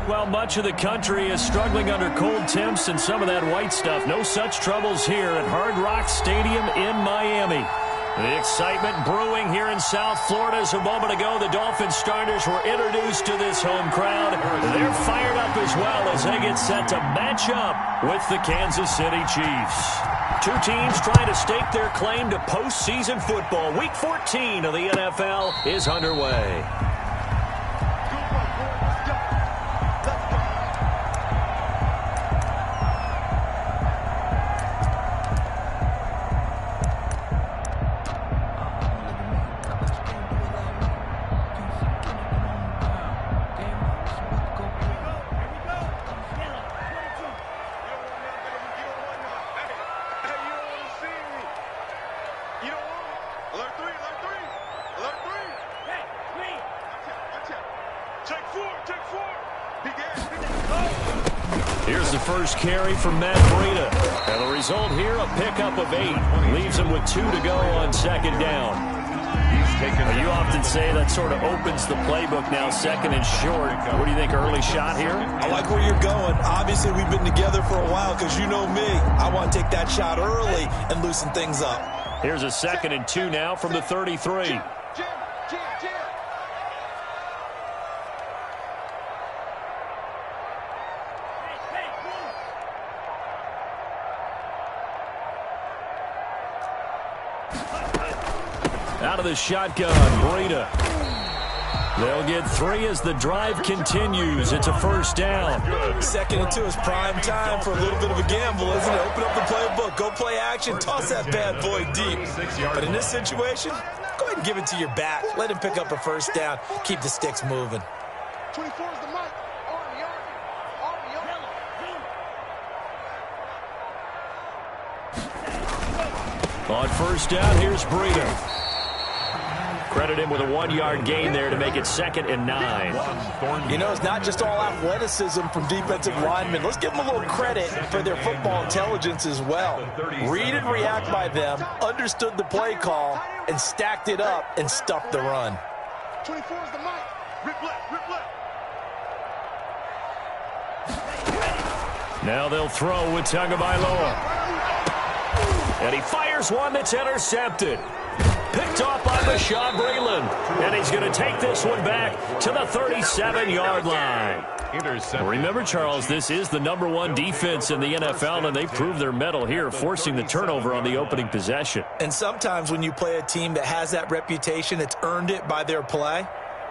Well, much of the country is struggling under cold temps and some of that white stuff. No such troubles here at Hard Rock Stadium in Miami. The excitement brewing here in South Florida. As a moment ago, the Dolphins starters were introduced to this home crowd. They're fired up as well as they get set to match up with the Kansas City Chiefs. Two teams trying to stake their claim to postseason football. Week 14 of the NFL is underway. Here's the first carry from Matt Breida. And the result here, a pickup of 8. Leaves him with 2 to go on second down. You often say that sort of opens the playbook now, second and short. What do you think, early shot here? I like where you're going. Obviously, we've been together for a while because you know me. I want to take that shot early and loosen things up. Here's a 2nd and 2 now from the 33. Out of the shotgun, Breida. They'll get 3 as the drive continues. It's a first down. 2nd and 2 is prime time for a little bit of a gamble, isn't it? Open up the playbook, go play action, toss that bad boy deep. But in this situation, go ahead and give it to your back. Let him pick up a first down. Keep the sticks moving. 24 is the mic. On first down, here's Breida. Credit him with a 1-yard gain there to make it 2nd and 9. You know, it's not just all athleticism from defensive linemen. Let's give them a little credit for their football intelligence as well. Read and react by them, understood the play call, and stacked it up and stuffed the run. 24 is the mic. Rip left, rip left. Now they'll throw with Tagovailoa. And he fires one that's intercepted. Picked off by Bashaud Breeland. And he's going to take this one back to the 37-yard line. Remember, Charles, this is the #1 defense in the NFL, and they proved their mettle here, forcing the turnover on the opening possession. And sometimes when you play a team that has that reputation, it's earned it by their play.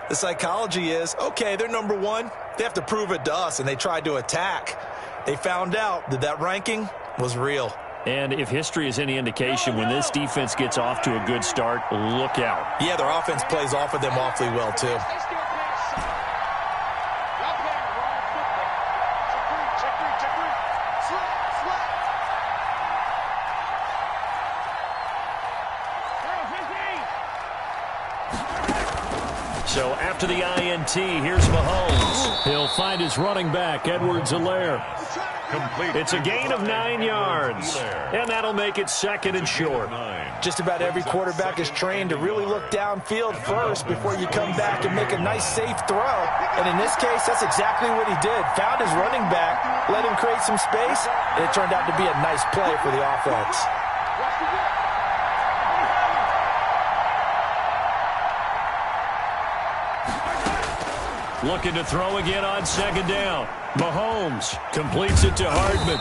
The psychology is, okay, they're #1. They have to prove it to us, and they tried to attack. They found out that that ranking was real. And if history is any indication, when this defense gets off to a good start, look out. Yeah, their offense plays off of them awfully well, too. So after the INT, here's Mahomes. He'll find his running back, Edwards-Helaire. It's a gain of 9 yards, and that'll make it 2nd and short. Just about every quarterback is trained to really look downfield first before you come back and make a nice, safe throw. And in this case, that's exactly what he did. Found his running back, let him create some space, and it turned out to be a nice play for the offense. Looking to throw again on 2nd down. Mahomes completes it to Hardman.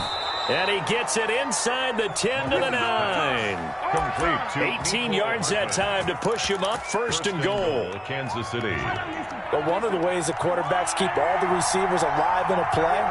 And he gets it inside the 10 to the 9. Complete. 18 yards that time to push him up 1st and goal. Kansas City. But one of the ways the quarterbacks keep all the receivers alive in a play,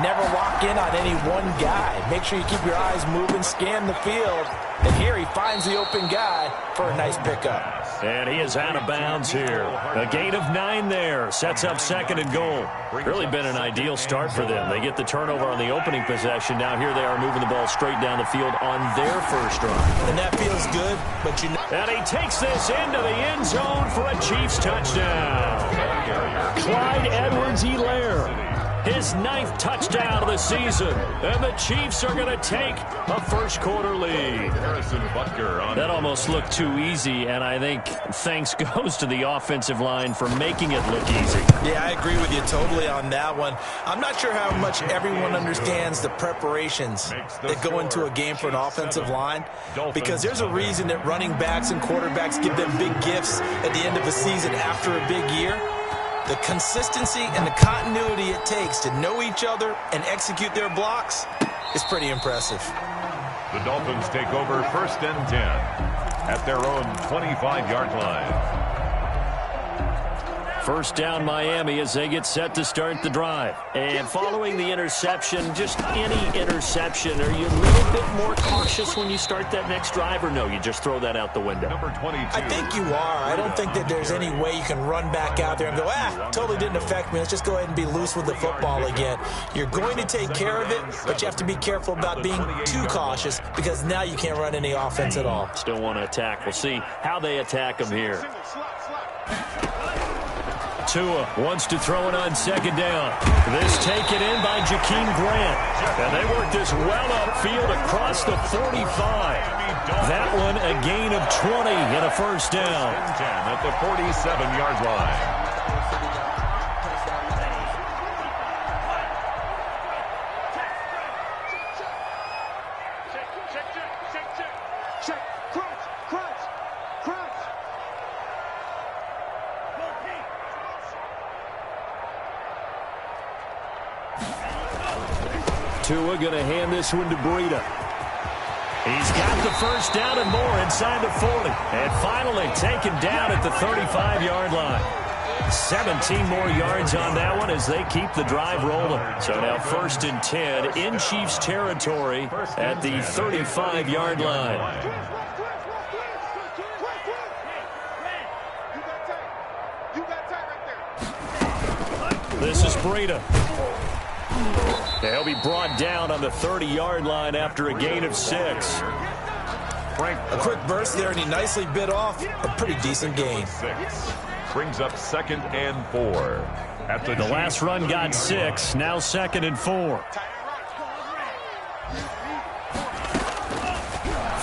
never lock in on any one guy. Make sure you keep your eyes moving, scan the field. And here he finds the open guy for a nice pickup. And he is out of bounds here. A gain of 9 there. Sets up 2nd and goal. Really been an ideal start for them. They get the turnover on the opening possession. Now here they are moving the ball straight down the field on their first drive. And that feels good, but you know. And he takes this into the end zone for a Chiefs touchdown. Clyde Edwards-Helaire. his 9th touchdown of the season. And the Chiefs are going to take a first-quarter lead. That almost looked too easy, and I think thanks goes to the offensive line for making it look easy. Yeah, I agree with you totally on that one. I'm not sure how much everyone understands the preparations that go into a game for an offensive line, because there's a reason that running backs and quarterbacks give them big gifts at the end of a season after a big year. The consistency and the continuity it takes to know each other and execute their blocks is pretty impressive. The Dolphins take over 1st and 10 at their own 25-yard line. First down Miami as they get set to start the drive. And following the interception, just any interception, are you a little bit more cautious when you start that next drive, or no, you just throw that out the window? Number 22. I think you are. I don't think that there's any way you can run back out there and go, totally didn't affect me. Let's just go ahead and be loose with the football again. You're going to take care of it, but you have to be careful about being too cautious, because now you can't run any offense at all. Still want to attack. We'll see how they attack them here. Tua wants to throw it on 2nd down. This taken in by Jakeem Grant. And they work this well upfield across the 45. That one a gain of 20 and a first down. 10 at the 47-yard line. Tua going to hand this one to Breida. He's got the first down and more inside the 40. And finally taken down at the 35-yard line. 17 more yards on that one as they keep the drive rolling. So now 1st and 10 in Chiefs territory at the 35-yard line. This is Breida. They'll be brought down on the 30-yard line after a gain of 6. A quick burst there, and he nicely bit off a pretty decent gain. 6 brings up 2nd and 4. At the last run got 6, now 2nd and 4.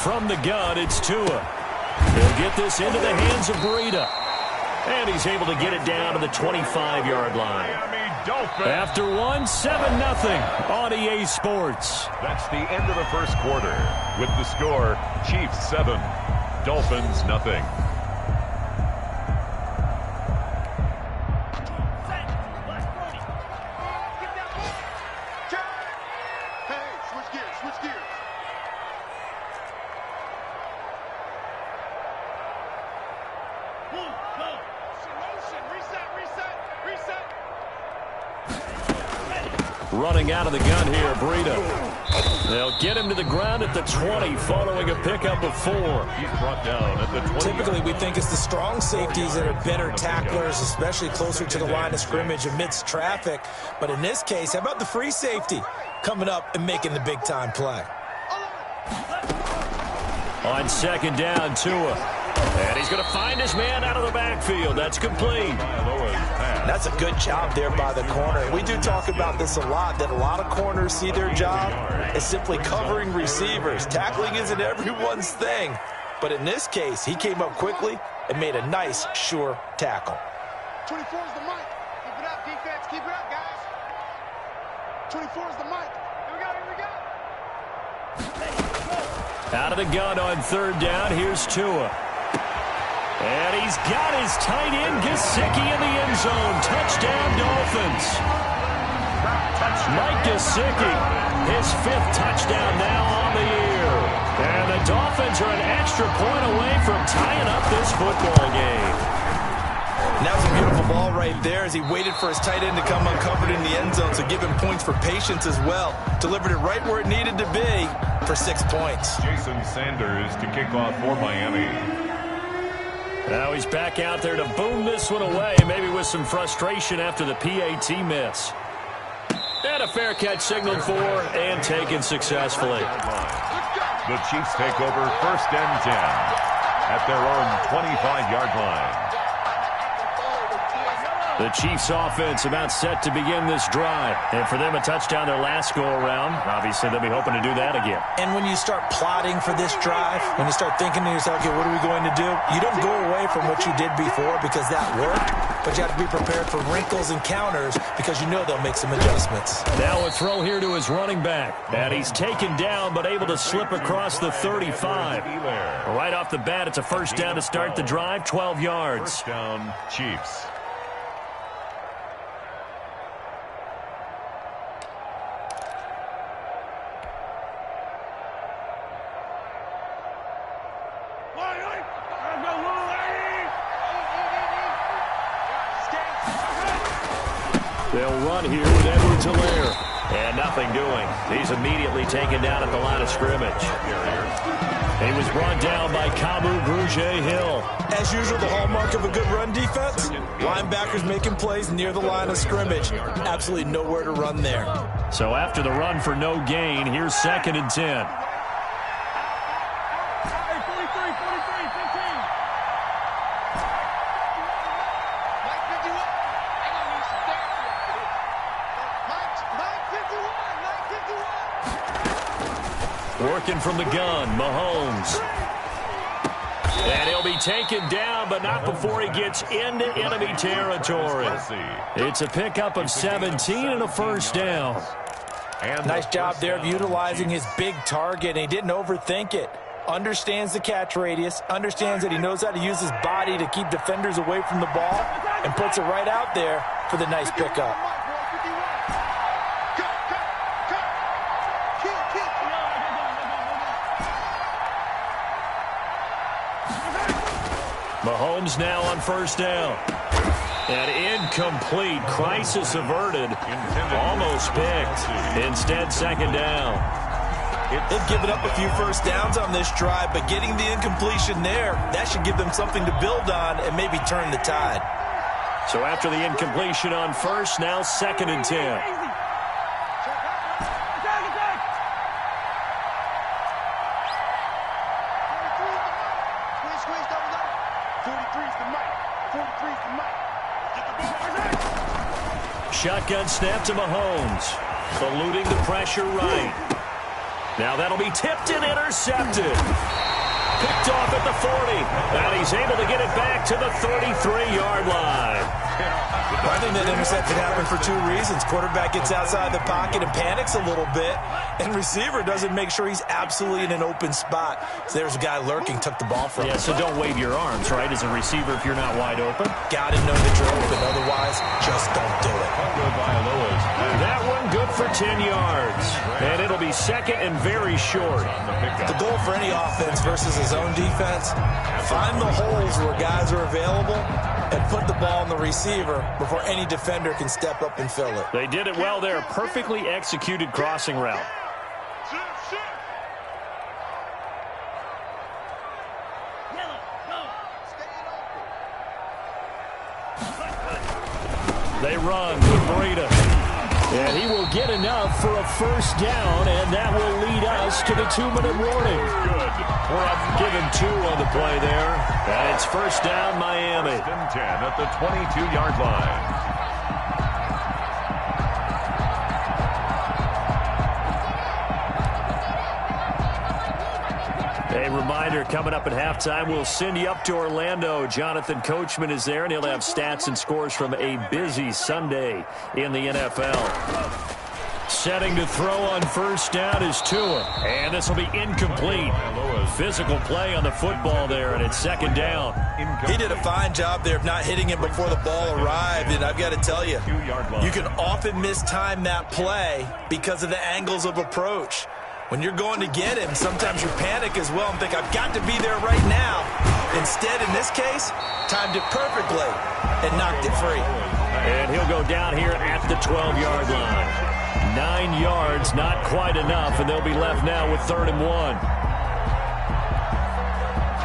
From the gun, it's Tua. He'll get this into the hands of Breida. And he's able to get it down to the 25-yard line. After 7-0 on EA Sports. That's the end of the first quarter. With the score, Chiefs 7, Dolphins 0. Running out of the gun here, Breida. They'll get him to the ground at the 20 following a pickup of 4. He's brought down at the 20. Typically, we think it's the strong safeties that are better tacklers, especially closer to the line of scrimmage amidst traffic. But in this case, how about the free safety coming up and making the big-time play? On 2nd down, Tua. And he's going to find his man out of the backfield. That's complete. That's a good job there by the corner. We do talk about this a lot, that a lot of corners see their job as simply covering receivers. Tackling isn't everyone's thing. But in this case, he came up quickly and made a nice, sure tackle. 24 is the mic. Keep it up, defense. Keep it up, guys. 24 is the mic. Here we go, here we go. Out of the gun on 3rd down, here's Tua. And he's got his tight end, Gesicki, in the end zone. Touchdown, Dolphins. Mike Gesicki, his 5th touchdown now on the year. And the Dolphins are an extra point away from tying up this football game. And that was a beautiful ball right there as he waited for his tight end to come uncovered in the end zone, so give him points for patience as well. Delivered it right where it needed to be for 6 points. Jason Sanders to kick off for Miami. Now he's back out there to boom this one away, maybe with some frustration after the PAT miss. And a fair catch signaled for and taken successfully. The Chiefs take over 1st and 10 at their own 25-yard line. The Chiefs offense about set to begin this drive. And for them, a touchdown their last go-around. Obviously, they'll be hoping to do that again. And when you start plotting for this drive, when you start thinking to yourself, okay, what are we going to do? You don't go away from what you did before because that worked, but you have to be prepared for wrinkles and counters because you know they'll make some adjustments. Now a throw here to his running back. And he's taken down but able to slip across the 35. Right off the bat, it's a first down to start the drive, 12 yards. First down, Chiefs. They'll run here with Edwards-Helaire. And nothing doing. He's immediately taken down at the line of scrimmage. He was brought down by Kamu Grugier-Hill. As usual, the hallmark of a good run defense, linebackers making plays near the line of scrimmage. Absolutely nowhere to run there. So after the run for no gain, here's 2nd and 10. Working from the gun, Mahomes. And he'll be taken down, but not before he gets into enemy territory. It's a pickup of 17 and a first down. Nice job there of utilizing his big target, and he didn't overthink it. Understands the catch radius, understands that he knows how to use his body to keep defenders away from the ball, and puts it right out there for the nice pickup. Mahomes now on first down. And incomplete. Crisis averted. Almost picked. Instead, 2nd down. They've given up a few first downs on this drive, but getting the incompletion there, that should give them something to build on and maybe turn the tide. So after the incompletion on first, now 2nd and 10. Shotgun snap to Mahomes. Eluding the pressure right. Now that'll be tipped and intercepted. Picked off at the 40. And he's able to get it back to the 33-yard line. I think that interception happened for 2 reasons. Quarterback gets outside the pocket and panics a little bit, and receiver doesn't make sure he's absolutely in an open spot. So there's a guy lurking, took the ball from him. Yeah, so don't wave your arms, right, as a receiver if you're not wide open. Got to know that you're open. Otherwise, just don't do it. That one good for 10 yards. And it'll be 2nd and very short. The goal for any offense versus his own defense, find the holes where guys are available and put the ball on the receiver before any defender can step up and fill it. They did it well there. Perfectly executed crossing route. They run with Breida. And he will get enough for a first down, and that will lead us to the 2-minute warning. Good. We're up given 2 on the play there. And it's first down, Miami. 1st and 10 at the 22-yard line. A reminder, coming up at halftime, we'll send you up to Orlando. Jonathan Coachman is there, and he'll have stats and scores from a busy Sunday in the NFL. Setting to throw on first down is Tua, and this will be incomplete. Physical play on the football there, and it's 2nd down. He did a fine job there of not hitting him before the ball arrived, and I've got to tell you, you can often mistime that play because of the angles of approach. When you're going to get him, sometimes you panic as well and think, I've got to be there right now. Instead, in this case, timed it perfectly and knocked it free. And he'll go down here at the 12-yard line. 9 yards, not quite enough, and they'll be left now with 3rd and 1.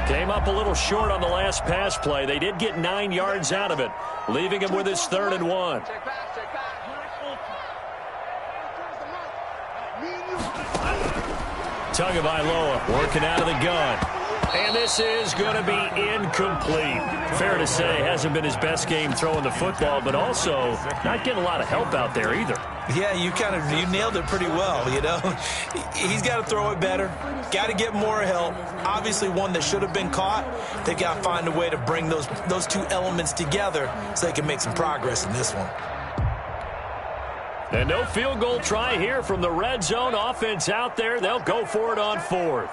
Came up a little short on the last pass play. They did get 9 yards out of it, leaving him with his 3rd and 1. Tagovailoa working out of the gun. And this is going to be incomplete. Fair to say, hasn't been his best game throwing the football, but also not getting a lot of help out there either. Yeah, you nailed it pretty well, you know. He's got to throw it better, got to get more help. Obviously one that should have been caught. They got to find a way to bring those two elements together so they can make some progress in this one. And no field goal try here from the red zone. Offense out there. They'll go for it on 4th.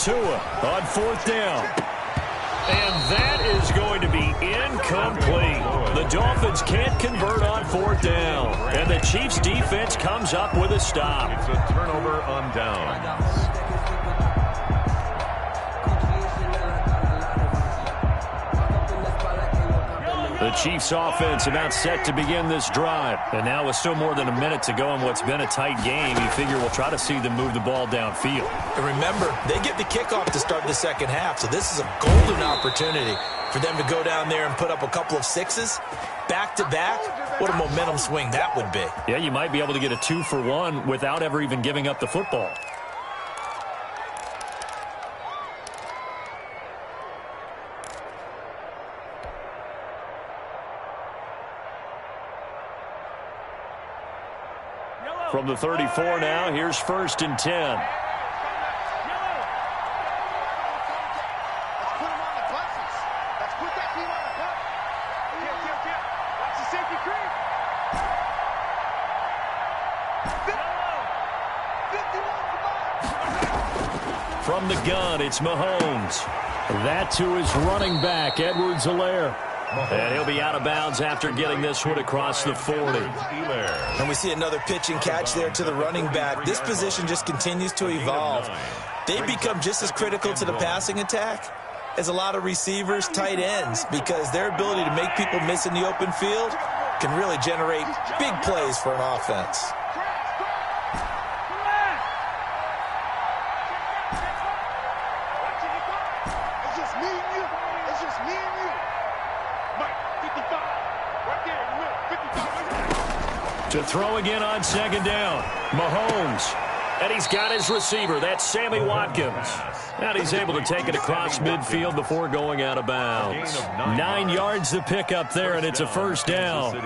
Tua on 4th down. And that is going to be incomplete. The Dolphins can't convert on 4th down. And the Chiefs' defense comes up with a stop. It's a turnover on downs. The Chiefs' offense about set to begin this drive. And now with still more than a minute to go in what's been a tight game, you figure we'll try to see them move the ball downfield. And remember, they get the kickoff to start the second half, so this is a golden opportunity for them to go down there and put up a couple of sixes back-to-back. What a momentum swing that would be. Yeah, you might be able to get a 2-for-1 without ever even giving up the football. From the 34 now, here's 1st and 10. Let's put him on the buses. Let's put that team on the bus. Tip. Watch the safety creep. 51, come on. From the gun, it's Mahomes. That to his running back, Edwards-Helaire. And he'll be out of bounds after getting this one across the 40. And we see another pitch and catch there to the running back. This position just continues to evolve. They become just as critical to the passing attack as a lot of receivers, tight ends, because their ability to make people miss in the open field can really generate big plays for an offense. It's just me and you. It's just me and you. Mike, 55. Right there in the middle. 55. To throw again on 2nd down. Mahomes. And he's got his receiver. That's Sammy Watkins. And he's able to take it across midfield before going out of bounds. 9 yards to pick up there, and it's a 1st down.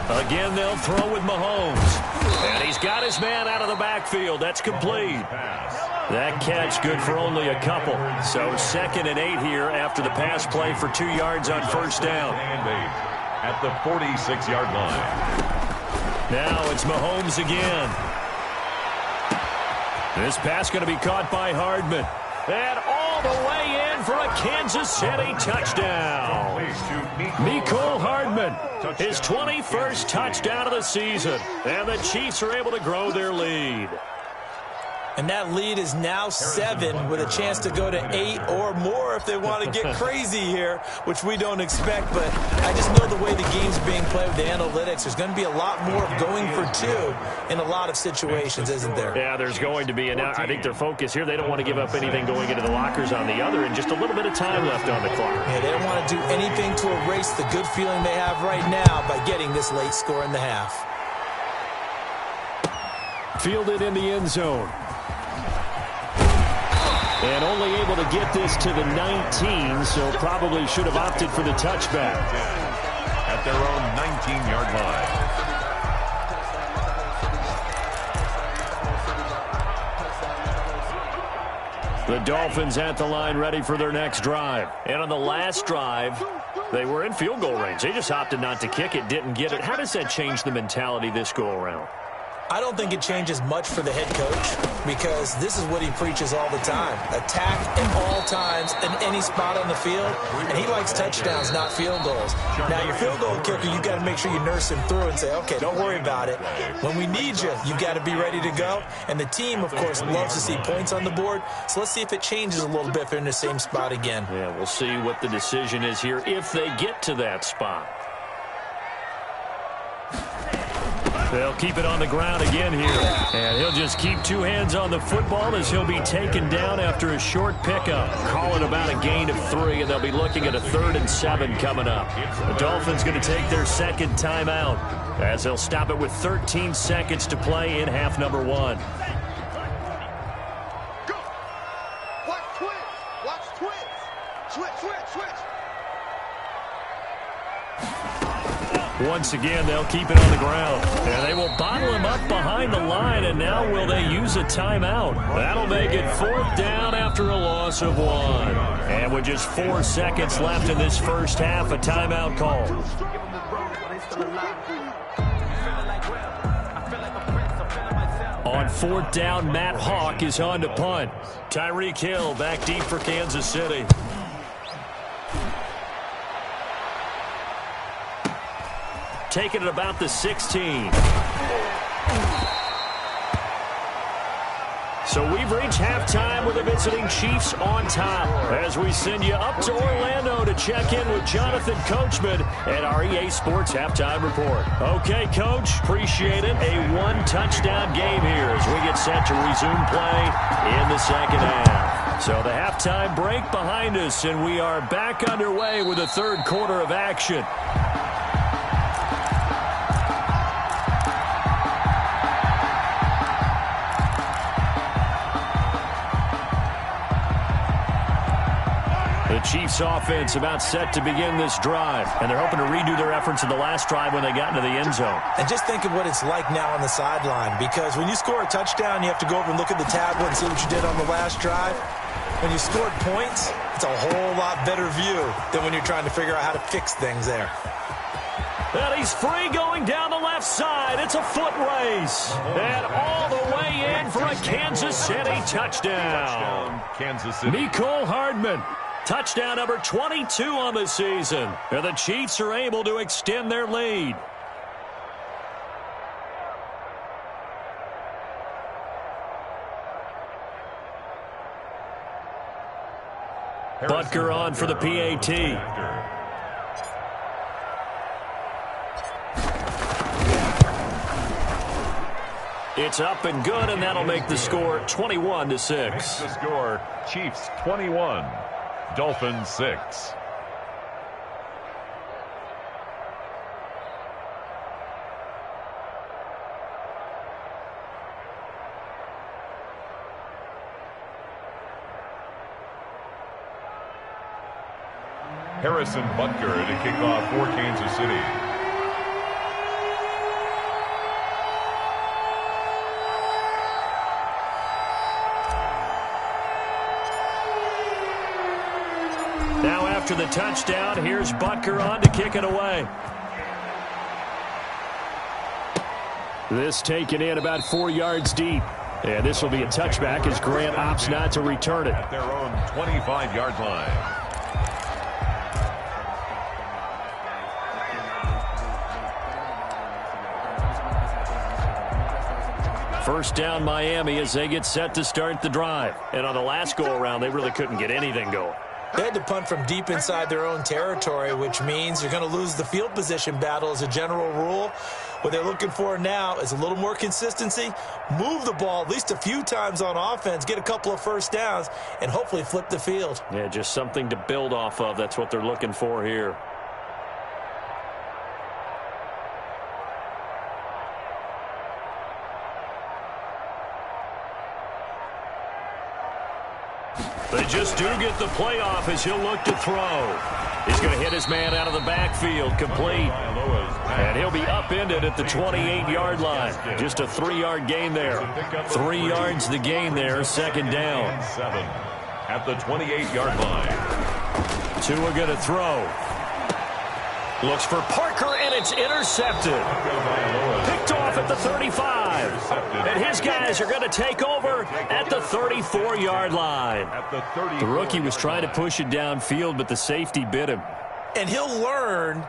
Again, they'll throw with Mahomes. And he's got his man out of the backfield. That's complete. That catch good for only a couple. So 2nd and 8 here after the pass play for 2 yards on 1st down. At the 46-yard line. Now it's Mahomes again. This pass going to be caught by Hardman. And all the way in for a Kansas City touchdown. Mecole Hardman, his 21st touchdown of the season. And the Chiefs are able to grow their lead. And that lead is now 7 with a chance to go to 8 or more if they want to get crazy here, which we don't expect. But I just know the way the game's being played with the analytics, there's going to be a lot more of going for 2 in a lot of situations, isn't there? Yeah, there's going to be. And now I think their focus here, they don't want to give up anything going into the lockers on the other, and just a little bit of time left on the clock. Yeah, they don't want to do anything to erase the good feeling they have right now by getting this late score in the half. Fielded in the end zone. And only able to get this to the 19, so probably should have opted for the touchback. At their own 19-yard line. The Dolphins at the line ready for their next drive. And on the last drive, they were in field goal range. They just opted not to kick it, didn't get it. How does that change the mentality this go-around? I don't think it changes much for the head coach because this is what he preaches all the time. Attack at all times in any spot on the field, and he likes touchdowns, not field goals. Now, your field goal kicker, you got to make sure you nurse him through and say, okay, don't worry about it. When we need you, you got to be ready to go. And the team, of course, loves to see points on the board, so let's see if it changes a little bit if they're in the same spot again. Yeah, we'll see what the decision is here if they get to that spot. They'll keep it on the ground again here. And he'll just keep two hands on the football as he'll be taken down after a short pickup. Calling about a gain of 3, and they'll be looking at a 3rd and 7 coming up. The Dolphins going to take their second timeout as they'll stop it with 13 seconds to play in half number 1. Go. Watch twitch. Watch twitch. Switch. Once again, they'll keep it on the ground. And they will bottle him up behind the line, and now will they use a timeout? That'll make it 4th down after a loss of 1. And with just 4 seconds left in this first half, a timeout call. On 4th down, Matt Hawk is on to punt. Tyreek Hill back deep for Kansas City. Taking it about the 16. So we've reached halftime with the visiting Chiefs on top as we send you up to Orlando to check in with Jonathan Coachman at our EA Sports Halftime Report. Okay, Coach, appreciate it. A 1-touchdown game here as we get set to resume play in the second half. So the halftime break behind us, and we are back underway with the third quarter of action. The Chiefs offense about set to begin this drive, and they're hoping to redo their efforts in the last drive when they got into the end zone. And just think of what it's like now on the sideline, because when you score a touchdown, you have to go over and look at the tablet and see what you did on the last drive. When you scored points, it's a whole lot better view than when you're trying to figure out how to fix things there. And he's free going down the left side. It's a foot race. And all the way in for a Kansas City touchdown. Kansas City. Mecole Hardman. Touchdown number 22 on the season. And the Chiefs are able to extend their lead. Butker on for the PAT. It's up and good, and that'll make the score 21-6. Makes the score Chiefs 21, Dolphins 6. Harrison Butker to kick off for Kansas City. Now after the touchdown, here's Butker on to kick it away. This taken in about 4 yards deep. And this will be a touchback as Grant opts not to return it. At their own 25-yard line. First down Miami as they get set to start the drive. And on the last go-around, they really couldn't get anything going. They had to punt from deep inside their own territory, which means you're going to lose the field position battle as a general rule. What they're looking for now is a little more consistency, move the ball at least a few times on offense, get a couple of first downs, and hopefully flip the field. Yeah, just something to build off of. That's what they're looking for here. They just do get the playoff as he'll look to throw. He's going to hit his man out of the backfield, complete. And he'll be upended at the 28-yard line. Just a 3-yard gain there. 3 yards the gain there, second down. 7 at the 28-yard line. Tua going to throw. Looks for Parker, and it's intercepted. Picked off off at the 35. And his guys are going to take over at the 34-yard line. The rookie was trying to push it downfield, but the safety bit him. And he'll learn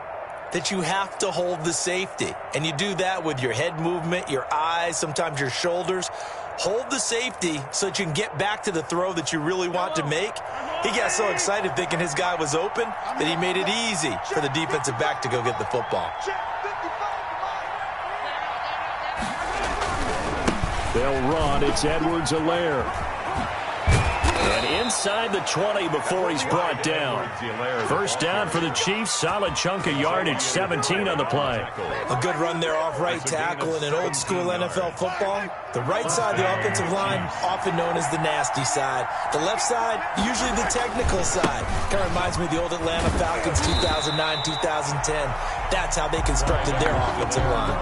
that you have to hold the safety. And you do that with your head movement, your eyes, sometimes your shoulders. Hold the safety so that you can get back to the throw that you really want to make. He got so excited thinking his guy was open that he made it easy for the defensive back to go get the football. They'll run. It's Edwards-Helaire. And inside the 20 before he's brought down. First down for the Chiefs. Solid chunk of yardage, 17 on the play. A good run there off right tackle in an old-school NFL football. The right side of the offensive line, often known as the nasty side. The left side, usually the technical side. Kind of reminds me of the old Atlanta Falcons 2009-2010. That's how they constructed their offensive line.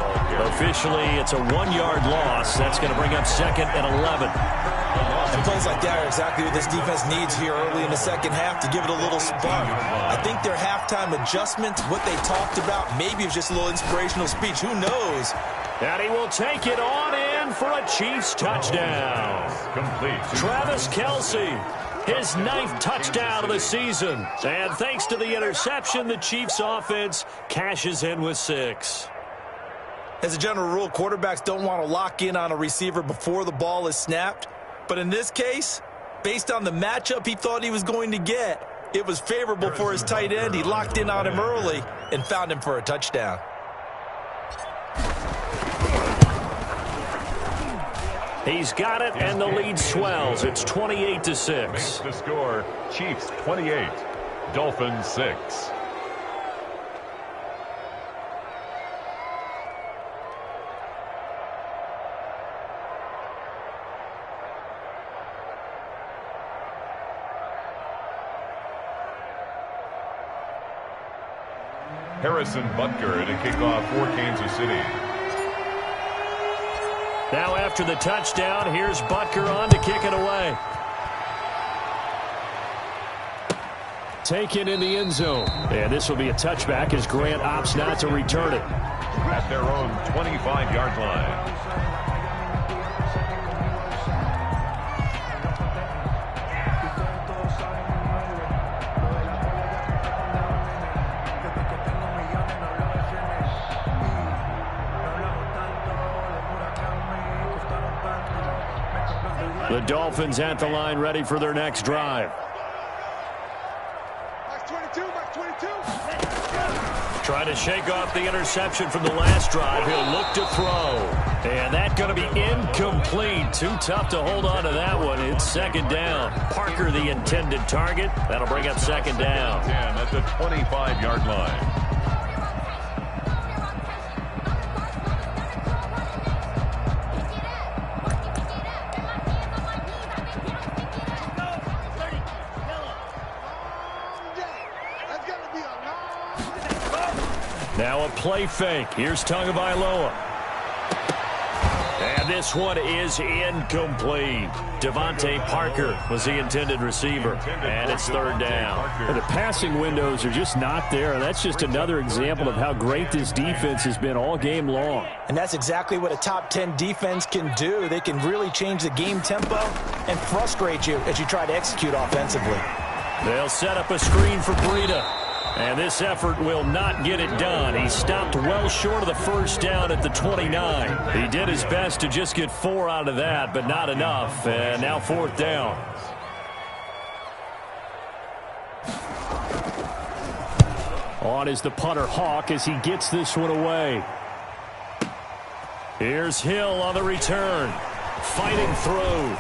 Officially, it's a 1-yard loss. That's going to bring up 2nd and 11. And plays like that are exactly what this defense needs here early in the second half to give it a little spark. I think their halftime adjustments, what they talked about, maybe it was just a little inspirational speech. Who knows? And he will take it on in for a Chiefs touchdown. Complete. Travis Kelce, his 9th touchdown of the season. And thanks to the interception, the Chiefs offense cashes in with 6. As a general rule, quarterbacks don't want to lock in on a receiver before the ball is snapped. But in this case, based on the matchup he thought he was going to get, it was favorable for his tight end. He locked in on him early and found him for a touchdown. He's got it, and the lead swells. It's 28-6. Makes the score, Chiefs 28, Dolphins 6. Harrison Butker to kick off for Kansas City. Now after the touchdown, here's Butker on to kick it away. Taken in the end zone. And this will be a touchback as Grant opts not to return it. At their own 25-yard line. The Dolphins at the line, ready for their next drive. Trying to shake off the interception from the last drive. He'll look to throw. And that's going to be incomplete. Too tough to hold on to that one. It's 2nd down. Parker, the intended target. That'll bring up 2nd down. 10 at the 25-yard line. Now a play fake. Here's Tagovailoa. And this one is incomplete. Devontae Parker was the intended receiver. And it's 3rd down. The passing windows are just not there. That's just another example of how great this defense has been all game long. And that's exactly what a top 10 defense can do. They can really change the game tempo and frustrate you as you try to execute offensively. They'll set up a screen for Breida. And this effort will not get it done. He stopped well short of the first down at the 29. He did his best to just get 4 out of that, but not enough. And now 4th down. On is the punter Hawk as he gets this one away. Here's Hill on the return. Fighting through.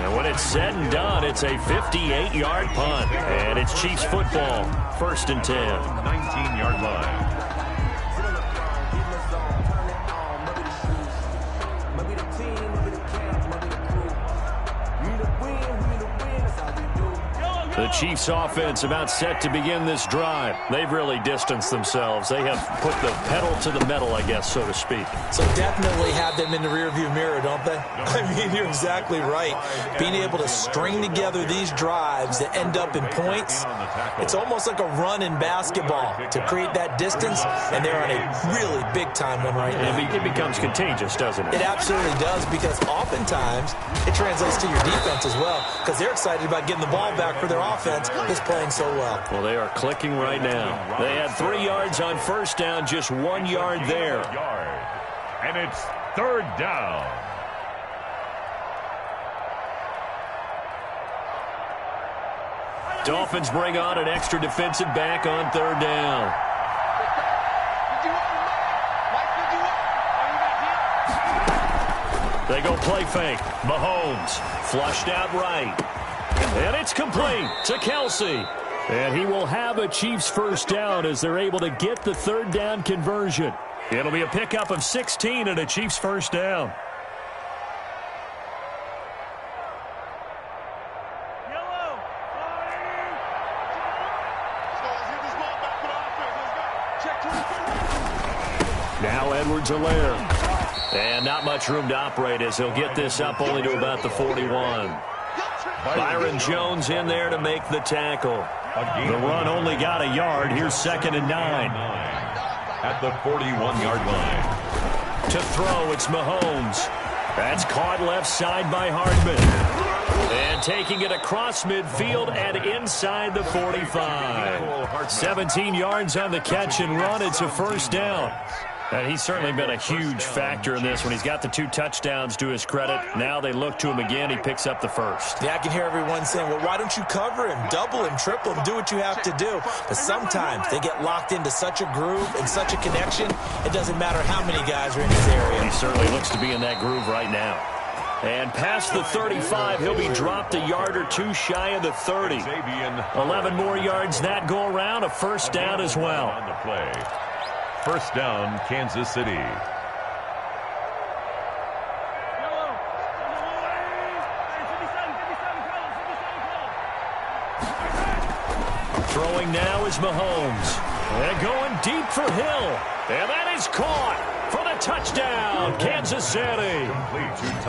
And when it's said and done, it's a 58-yard punt. And it's Chiefs football. 1st and 10. 19-yard line. The Chiefs offense about set to begin this drive. They've really distanced themselves. They have put the pedal to the metal, I guess, so to speak. So definitely have them in the rearview mirror, don't they? I mean, you're exactly right. Being able to string together these drives that end up in points, it's almost like a run in basketball to create that distance, and they're on a really big-time one right now. It becomes contagious, doesn't it? It absolutely does, because oftentimes it translates to your defense as well, because they're excited about getting the ball back for their offense is playing so well. Well, they are clicking right now. They had 3 yards on first down, just 1 yard there. And it's third down. Dolphins bring on an extra defensive back on third down. They go play fake. Mahomes flushed out right. And it's complete to Kelsey. And he will have a Chiefs first down as they're able to get the third down conversion. It'll be a pickup of 16 and a Chiefs first down. Now Edwards-Helaire. And not much room to operate as he'll get this up only to about the 41. Byron Jones in there to make the tackle. The run only got a yard. Here's 2nd and 9. At the 41-yard line. To throw, it's Mahomes. That's caught left side by Hardman. And taking it across midfield and inside the 45. 17 yards on the catch and run. It's a first down. And he's certainly been a huge factor in this when he's got the 2 touchdowns to his credit. Now they look to him again. He picks up the first. Yeah, I can hear everyone saying, well, why don't you cover him, double him, triple him, do what you have to do. But sometimes they get locked into such a groove and such a connection, it doesn't matter how many guys are in his area. He certainly looks to be in that groove right now. And past the 35, he'll be dropped a yard or 2 shy of the 30. 11 more yards that go around, a first down as well. On the play. First down, Kansas City. Throwing now is Mahomes. And going deep for Hill. And that is caught for the touchdown, Kansas City.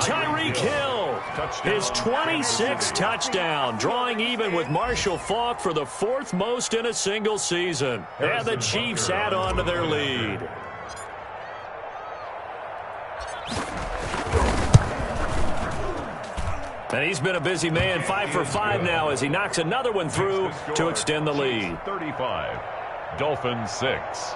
Tyreek Hill, his 26th touchdown, drawing even with Marshall Faulk for the 4th most in a single season. And the Chiefs add on to their lead. And he's been a busy man, 5 for 5 now as he knocks another one through to extend the lead. 35, Dolphins 6.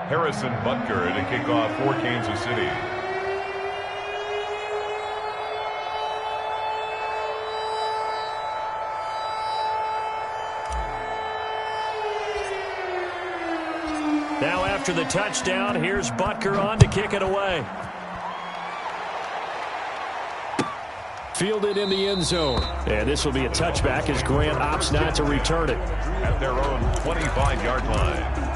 Harrison Butker to kick off for Kansas City. Now after the touchdown, here's Butker on to kick it away. Fielded in the end zone. And this will be a touchback as Grant opts not to return it. At their own 25-yard line.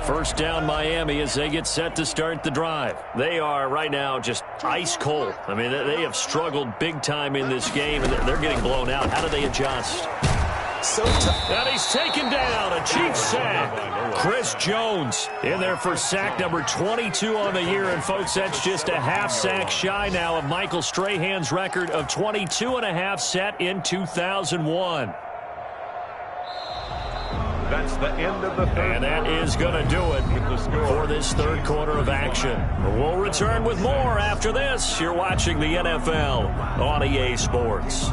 First down Miami as they get set to start the drive. They are right now just ice cold. I mean, they have struggled big time in this game, and they're getting blown out. How do they adjust? So tough. And he's taken down, a Chiefs sack. Chris Jones in there for sack number 22 on the year. And, folks, that's just a half sack shy now of Michael Strahan's record of 22 and a half set in 2001. That's the end of the third. And that is going to do it for this third quarter of action. We'll return with more after this. You're watching the NFL on EA Sports.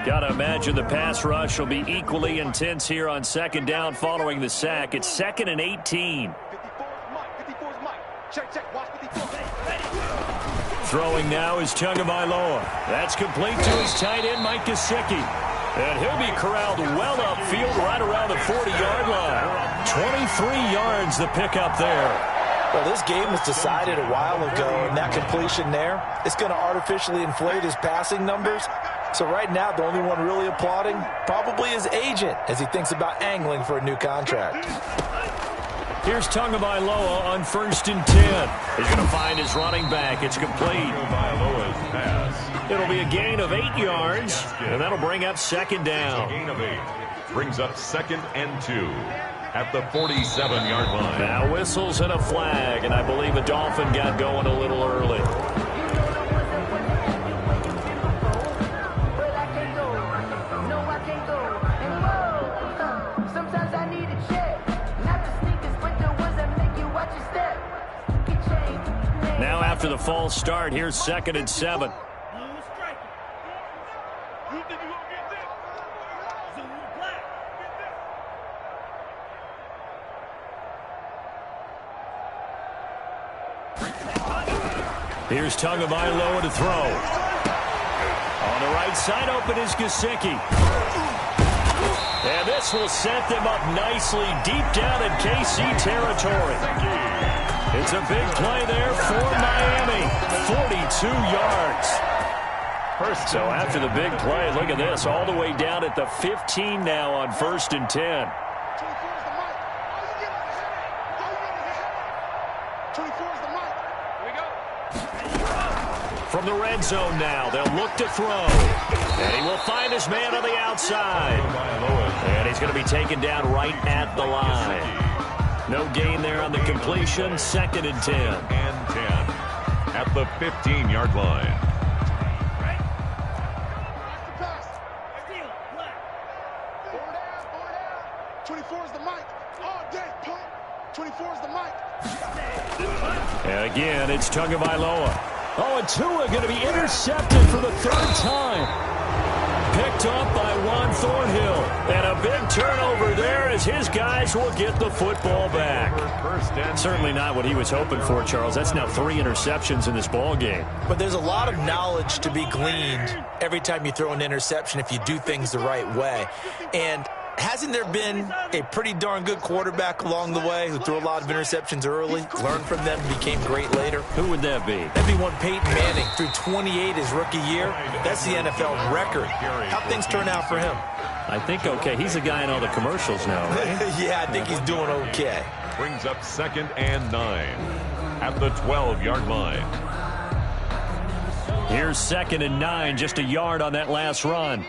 Got to imagine the pass rush will be equally intense here on second down following the sack. It's 2nd and 18. 54's Mike. Check. Watch 54. Throwing now is Tagovailoa. That's complete to his tight end, Mike Gesicki. And he'll be corralled well upfield right around the 40-yard line. 23 yards the pickup there. Well, this game was decided a while ago, and that completion there, it's going to artificially inflate his passing numbers. So right now, the only one really applauding probably his agent as he thinks about angling for a new contract. Here's Tagovailoa on 1st and 10. He's going to find his running back. It's complete. Tagovailoa's pass. It'll be a gain of 8 yards, and that'll bring up 2nd down. A gain of 8. Brings up 2nd and 2 at the 47-yard line. Now whistles and a flag, and I believe a Dolphin got going a little early. Now after the false start, here's 2nd and 7. Here's Tagovailoa to throw. On the right side, open is Gesicki. And this will set them up nicely deep down in KC territory. It's a big play there for Miami. 42 yards. So after the big play, look at this. All the way down at the 15 now on 1st and 10. 24's the mic. Here we go. From the red zone now, they'll look to throw. And he will find his man on the outside. And he's going to be taken down right at the line. No gain there on the completion. 2nd and 10. And 10 at the 15-yard line. 24's the mic. All day, pump. 24's the mic. And again, it's Tagovailoa. Oh, and Tua going to be intercepted for the 3rd time. Picked up by Juan Thornhill. And a big turnover there as his guys will get the football back. Certainly not what he was hoping for, Charles. That's now 3 interceptions in this ball game. But there's a lot of knowledge to be gleaned every time you throw an interception if you do things the right way. And hasn't there been a pretty darn good quarterback along the way who threw a lot of interceptions early, learned from them, and became great later? Who would that be? That'd be one Peyton Manning. Threw 28 his rookie year. That's the NFL record. How'd things turn out for him? I think okay. He's a guy in all the commercials now, right? Yeah, I think he's doing okay. Brings up 2nd and 9 at the 12-yard line. Here's 2nd and 9, just a yard on that last run.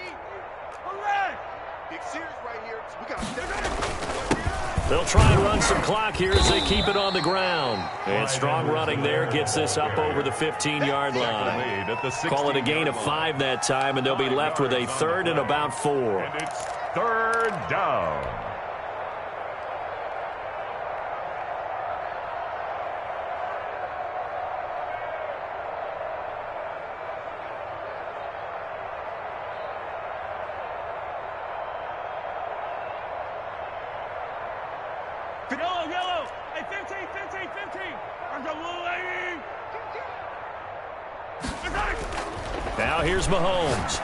They'll try and run some clock here as they keep it on the ground. And strong running there gets this up over the 15-yard line. Call it a gain of 5 that time, and they'll be left with a 3rd and about 4. And it's 3rd down. Yellow. Hey, 15. There's a blue lady. Now here's Mahomes.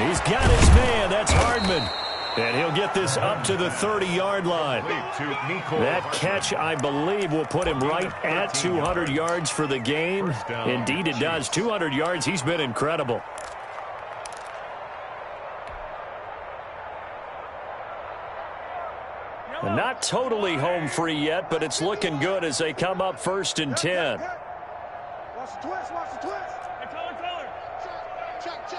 He's got his man. That's Hardman. And he'll get this up to the 30-yard line. That catch, I believe, will put him right at 200 yards for the game. Indeed, it does. 200 yards. He's been incredible. Not totally home free yet, but it's looking good as they come up 1st and 10. Watch the twist. Hey, color. Check.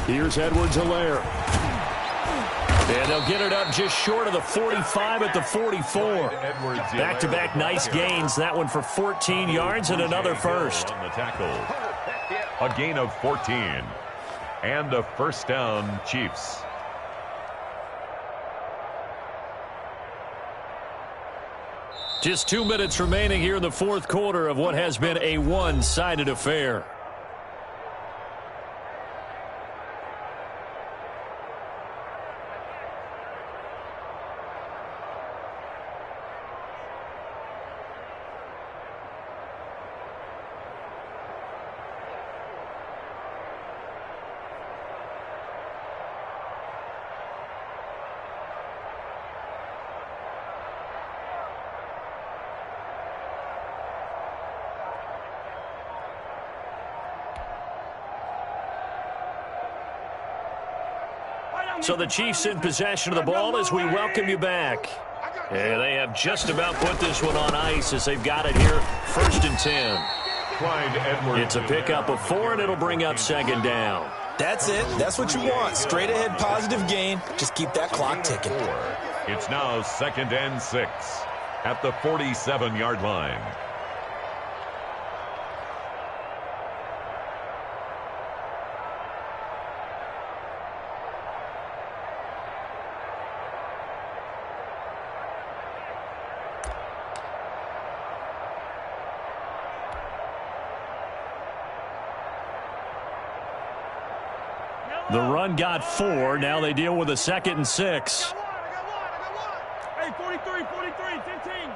Here's Edwards-Helaire. And they'll get it up just short of the 45 at the 44. Back-to-back nice gains. That one for 14 yards and another first. On the tackle. A gain of 14. And a 1st down, Chiefs. Just 2 minutes remaining here in the 4th quarter of what has been a one-sided affair. So the Chiefs in possession of the ball as we welcome you back. And they have just about put this one on ice as they've got it here, 1st and 10. It's a pickup of 4, and it'll bring up 2nd down. That's it. That's what you want. Straight ahead positive gain. Just keep that clock ticking. It's now 2nd and 6 at the 47-yard line. The run got 4. Now they deal with a 2nd and 6. Hey, 43, 15.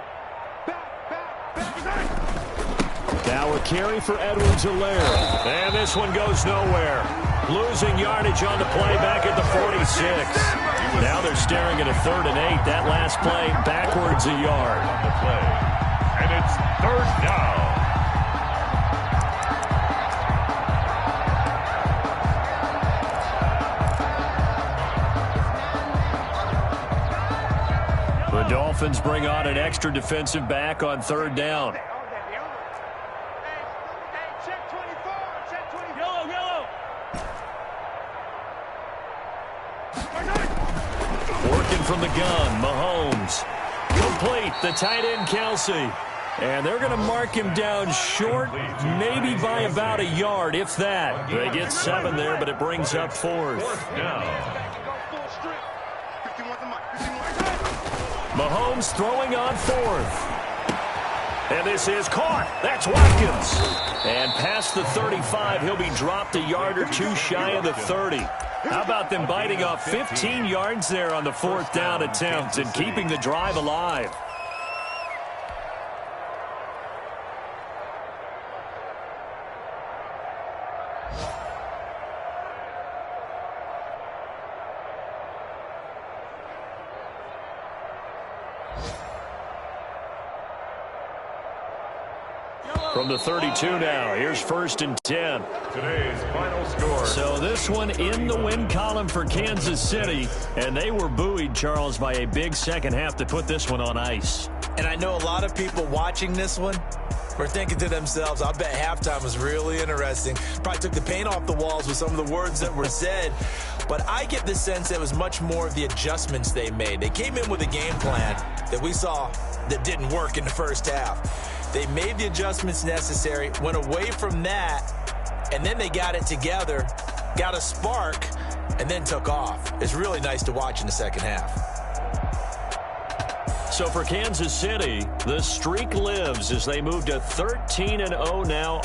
Now a carry for Edwards-Helaire. And this one goes nowhere. Losing yardage on the play back at the 46. Now they're staring at a 3rd and 8. That last play backwards a yard. And it's 3rd down. The Dolphins bring on an extra defensive back on 3rd down. Hey, check 24. Check 24. Yellow. Working from the gun, Mahomes. Complete, the tight end, Kelsey. And they're going to mark him down short, maybe by about a yard, if that. They get 7 there, but it brings up 4th. Mahomes throwing on 4th. And this is caught. That's Watkins. And past the 35, he'll be dropped a yard or 2 shy of the 30. How about them biting off 15 yards there on the 4th down attempt and keeping the drive alive? From the 32 now, here's 1st and 10. Today's final score. So this one in the win column for Kansas City, and they were buoyed, Charles, by a big second half to put this one on ice. And I know a lot of people watching this one were thinking to themselves, I bet halftime was really interesting. Probably took the paint off the walls with some of the words that were said. But I get the sense it was much more of the adjustments they made. They came in with a game plan that we saw that didn't work in the first half. They made the adjustments necessary, went away from that, and then they got it together, got a spark, and then took off. It's really nice to watch in the second half. So for Kansas City, the streak lives as they move to 13-0 now.